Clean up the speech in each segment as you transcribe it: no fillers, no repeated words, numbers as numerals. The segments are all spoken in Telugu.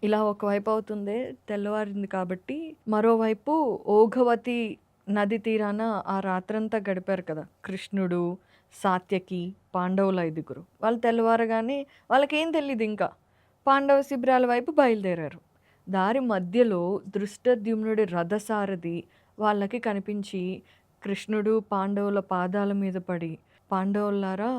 ఇలా ఒకవైపు అవుతుంది, తెల్లవారింది కాబట్టి మరోవైపు ఓఘవతి నది తీరాన ఆ రాత్రంతా గడిపారు కదా కృష్ణుడు, సాత్యకి, పాండవుల 5 వాళ్ళు. తెల్లవారగానే వాళ్ళకేం తెలీదు ఇంకా, పాండవ శిబిరాల వైపు బయలుదేరారు. దారి మధ్యలో దృష్టద్యుమ్నుడి రథసారథి వాళ్ళకి కనిపించి కృష్ణుడు పాండవుల పాదాల మీద పడి, పాండవులారా,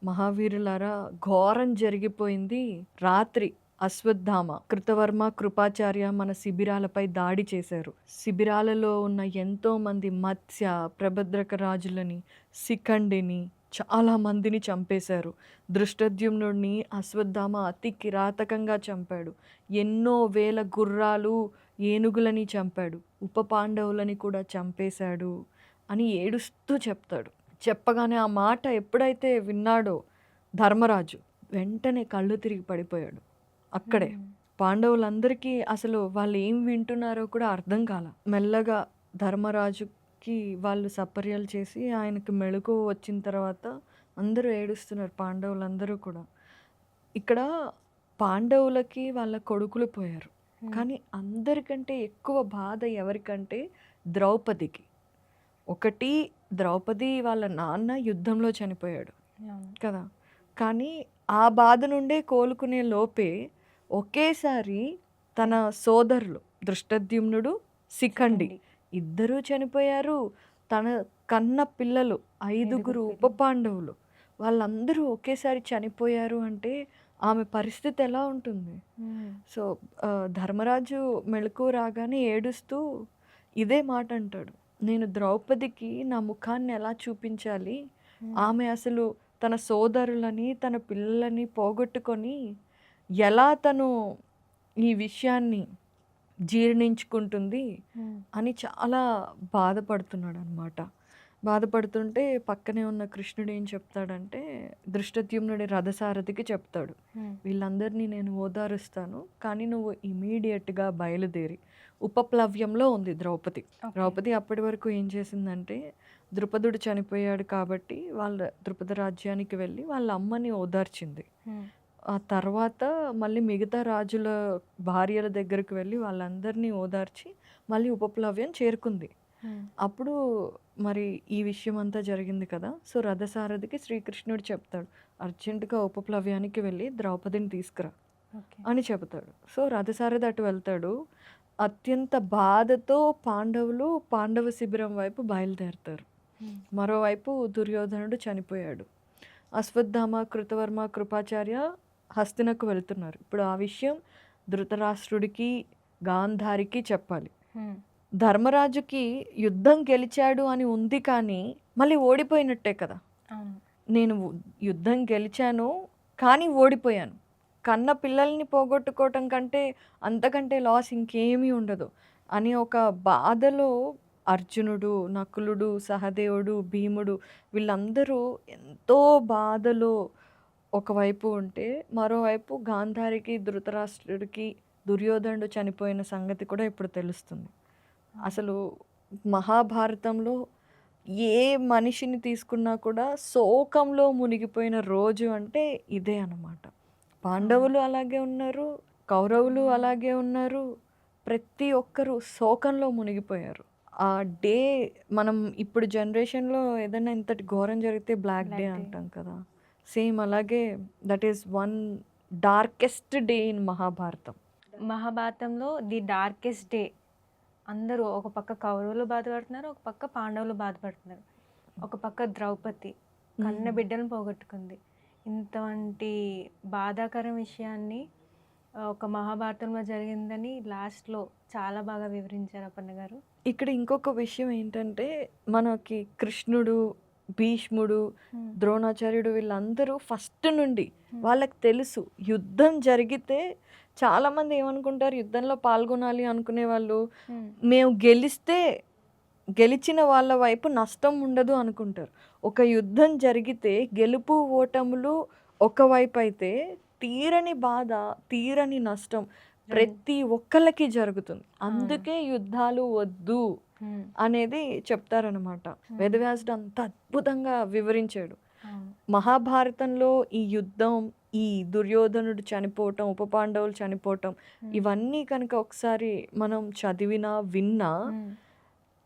మహావీరులారా, ఘోరం జరిగిపోయింది. రాత్రి అశ్వత్థామ, కృతవర్మ, కృపాచార్య మన శిబిరాలపై దాడి చేశారు. శిబిరాలలో ఉన్న ఎంతో మంది మత్స్య, ప్రభద్రక రాజులని, శిఖండిని, చాలా మందిని చంపేశారు. దృష్టద్యుమ్నుడిని అశ్వత్థామ అతి కిరాతకంగా చంపాడు. ఎన్నో వేల గుర్రాలు, ఏనుగులని చంపాడు. ఉప పాండవులని కూడా చంపేశాడు అని ఏడుస్తూ చెప్తాడు. చెప్పగానే ఆ మాట ఎప్పుడైతే విన్నాడో ధర్మరాజు వెంటనే కళ్ళు తిరిగి పడిపోయాడు. అక్కడే పాండవులందరికీ అసలు వాళ్ళు ఏం వింటున్నారో కూడా అర్థం కాల. మెల్లగా ధర్మరాజుకి వాళ్ళు సపర్యలు చేసి ఆయనకి మెళుకువ వచ్చిన తర్వాత అందరూ ఏడుస్తున్నారు, పాండవులందరూ కూడా. ఇక్కడ పాండవులకి వాళ్ళ కొడుకులు పోయారు, కానీ అందరికంటే ఎక్కువ బాధ ఎవరికంటే ద్రౌపదికి. ఒకటి, ద్రౌపది వాళ్ళ నాన్న యుద్ధంలో చనిపోయాడు కదా, కానీ ఆ బాధ నుండే కోలుకునే లోపే ఒకేసారి తన సోదరులు దృష్టద్యుమ్నుడు, శిఖండి ఇద్దరూ చనిపోయారు. తన కన్న పిల్లలు 5 ఉప పాండవులు వాళ్ళందరూ ఒకేసారి చనిపోయారు అంటే ఆమె పరిస్థితి ఎలా ఉంటుంది? సో ధర్మరాజు మెళకువ రాగానే ఏడుస్తూ ఇదే మాట అంటాడు, నేను ద్రౌపదికి నా ముఖాన్ని ఎలా చూపించాలి? ఆమె అసలు తన సోదరులని, తన పిల్లలని పోగొట్టుకొని ఎలా తను ఈ విషయాన్ని జీర్ణించుకుంటుంది అని చాలా బాధపడుతున్నాడు అనమాట. బాధపడుతుంటే పక్కనే ఉన్న కృష్ణుడు ఏం చెప్తాడంటే దృష్టద్యుమ్నుడి రథసారథికి చెప్తాడు, వీళ్ళందరినీ నేను ఓదారుస్తాను, కానీ నువ్వు ఇమీడియట్గా బయలుదేరి. ఉపప్లవ్యంలో ఉంది ద్రౌపది. ద్రౌపది అప్పటి వరకు ఏం చేసిందంటే, ద్రుపదుడు చనిపోయాడు కాబట్టి వాళ్ళ ద్రుపద రాజ్యానికి వెళ్ళి వాళ్ళ అమ్మని ఓదార్చింది. ఆ తర్వాత మళ్ళీ మిగతా రాజుల భార్యల దగ్గరకు వెళ్ళి వాళ్ళందరినీ ఓదార్చి మళ్ళీ ఉపప్లవ్యం చేరుకుంది. అప్పుడు మరి ఈ విషయం అంతా జరిగింది కదా. సో రథసారథికి శ్రీకృష్ణుడు చెప్తాడు, అర్జెంటుగా ఉపప్లవ్యానికి వెళ్ళి ద్రౌపదిని తీసుకురా అని చెబుతాడు. సో రథసారథి అటు వెళ్తాడు. అత్యంత బాధతో పాండవులు పాండవ శిబిరం వైపు బయలుదేరుతారు. మరోవైపు దుర్యోధనుడు చనిపోయాడు. అశ్వత్థామ, కృతవర్మ, కృపాచార్య హస్తినకు వెళ్తున్నారు. ఇప్పుడు ఆ విషయం ధృతరాష్ట్రుడికి, గాంధారికి చెప్పాలి. ధర్మరాజుకి యుద్ధం గెలిచాడు అని ఉంది, కానీ మళ్ళీ ఓడిపోయినట్టే కదా. నేను యుద్ధం గెలిచాను కానీ ఓడిపోయాను, కన్న పిల్లల్ని పోగొట్టుకోవటం కంటే అంతకంటే లాస్ ఇంకేమీ ఉండదు అని ఒక బాధలో అర్జునుడు, నకులుడు, సహదేవుడు, భీముడు వీళ్ళందరూ ఎంతో బాధలో ఒకవైపు ఉంటే, మరోవైపు గాంధారికి, ధృతరాష్ట్రుడికి దుర్యోధనుడు చనిపోయిన సంగతి కూడా ఇప్పుడు తెలుస్తుంది. అసలు మహాభారతంలో ఏ మనిషిని తీసుకున్నా కూడా శోకంలో మునిగిపోయిన రోజు అంటే ఇదే అన్నమాట. పాండవులు అలాగే ఉన్నారు, కౌరవులు అలాగే ఉన్నారు, ప్రతి ఒక్కరూ శోకంలో మునిగిపోయారు. ఆ డే మనం ఇప్పుడు జనరేషన్లో ఏదైనా ఇంతటి ఘోరం జరిగితే బ్లాక్ డే అంటాం కదా, సేమ్ అలాగే that is one darkest day in Mahabharatam. మహాభారతంలో ది డార్కెస్ట్ డే. అందరూ ఒక పక్క కౌరవులు బాధపడుతున్నారు, ఒక పక్క పాండవులు బాధపడుతున్నారు, ఒక పక్క ద్రౌపది కన్న బిడ్డలను పోగొట్టుకుంది. ఇంతవంటి బాధాకర విషయాన్ని ఒక మహాభారతంలో జరిగిందని లాస్ట్లో చాలా బాగా వివరించారు అపర్ణ గారు. ఇక్కడ ఇంకొక విషయం ఏంటంటే, మనకి కృష్ణుడు, భీష్ముడు, ద్రోణాచార్యుడు వీళ్ళందరూ ఫస్ట్ నుండి వాళ్ళకి తెలుసు యుద్ధం జరిగితే చాలామంది ఏమనుకుంటారు, యుద్ధంలో పాల్గొనాలి అనుకునే వాళ్ళు మేము గెలిచిన వాళ్ళ వైపు నష్టం ఉండదు అనుకుంటారు. ఒక యుద్ధం జరిగితే గెలుపు ఓటములు ఒకవైపు అయితే తీరని బాధ, తీరని నష్టం ప్రతి ఒక్కళ్ళకి జరుగుతుంది. అందుకే యుద్ధాలు వద్దు అనేది చెప్తారనమాట. వేదవ్యాసుడు అంత అద్భుతంగా వివరించాడు. మహాభారతంలో ఈ యుద్ధం ఈ దుర్యోధనుడు చనిపోవటం, ఉప పాండవులు చనిపోవటం, ఇవన్నీ కనుక ఒకసారి మనం చదివినా, విన్నా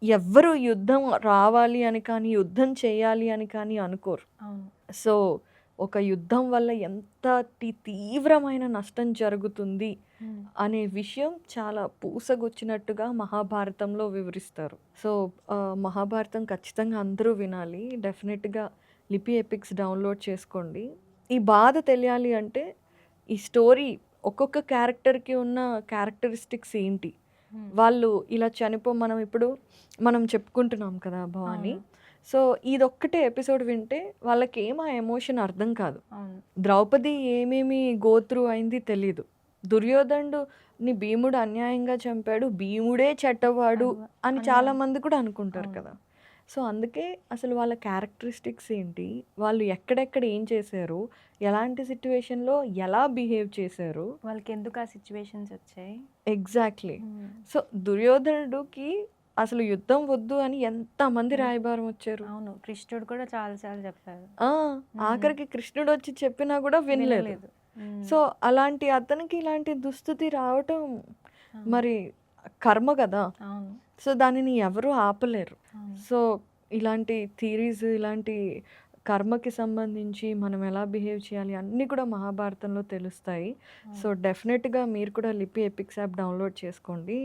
ఎవ్వరు యుద్ధం రావాలి అని కానీ, యుద్ధం చేయాలి అని కానీ అనుకోరు. అవును. సో, ఒక యుద్ధం వల్ల ఎంతటి తీవ్రమైన నష్టం జరుగుతుంది అనే విషయం చాలా పూసగుచ్చినట్టుగా మహాభారతంలో వివరిస్తారు. సో, మహాభారతం ఖచ్చితంగా అందరూ వినాలి. డెఫినెట్‌గా లిపి ఎపిక్స్ డౌన్లోడ్ చేసుకోండి. ఈ బాధ తెలియాలి అంటే ఈ స్టోరీ ఒక్కొక్క క్యారెక్టర్‌కి ఉన్న క్యారెక్టరిస్టిక్స్ ఏంటి? వాళ్ళు ఇలా మనం చెప్పుకుంటున్నాం కదా భవాని. అవును. సో, ఇదొక్కటే ఎపిసోడ్ వింటే వాళ్ళకేం ఆ ఎమోషన్ అర్థం కాదు. అవును. ద్రౌపది ఏమేమి గో త్రూ అయింది తెలీదు. దుర్యోధనుడుని భీముడు అన్యాయంగా చంపాడు. భీముడే చెడ్డవాడు అని చాలా మంది కూడా అనుకుంటారు అవును. కదా! సో, అందుకే అసలు వాళ్ళ క్యారెక్టరిస్టిక్స్ ఏంటి? వాళ్ళు ఎక్కడెక్కడ ఏం చేశారు? ఎలాంటి సిట్యుయేషన్‌లో ఎలా బిహేవ్ చేశారు? వాళ్ళకి ఎందుకు ఆ సిచ్యువేషన్స్ వచ్చాయి? ఎగ్జాక్ట్‌లీ. సో, దుర్యోధనుడికి అసలు యుద్ధం వద్దు అని ఎంతమంది రాయబారం వచ్చారు. అవును. కృష్ణుడు కూడా చాలా సార్లు చెప్పారు. ఆ! ఆఖరికి కృష్ణుడొచ్చి చెప్పినా కూడా వినలేదు. వినలేదు. సో, అలాంటి అతనికి ఇలాంటి దుస్థితి రావటం మరి కర్మ గదా! అవును. సో, దానిని ఎవరు ఆపలేరు. అవును. సో, ఇలాంటి థియరీస్, ఇలాంటి కర్మకి సంబంధించి మనం ఎలా బిహేవ్ చేయాలి అన్నీ కూడా మహాభారతంలో తెలుస్తాయి. సో, డెఫినెట్‌గా మీరు కూడా లిపి ఎపిక్స్ యాప్ డౌన్లోడ్ చేసుకోండి.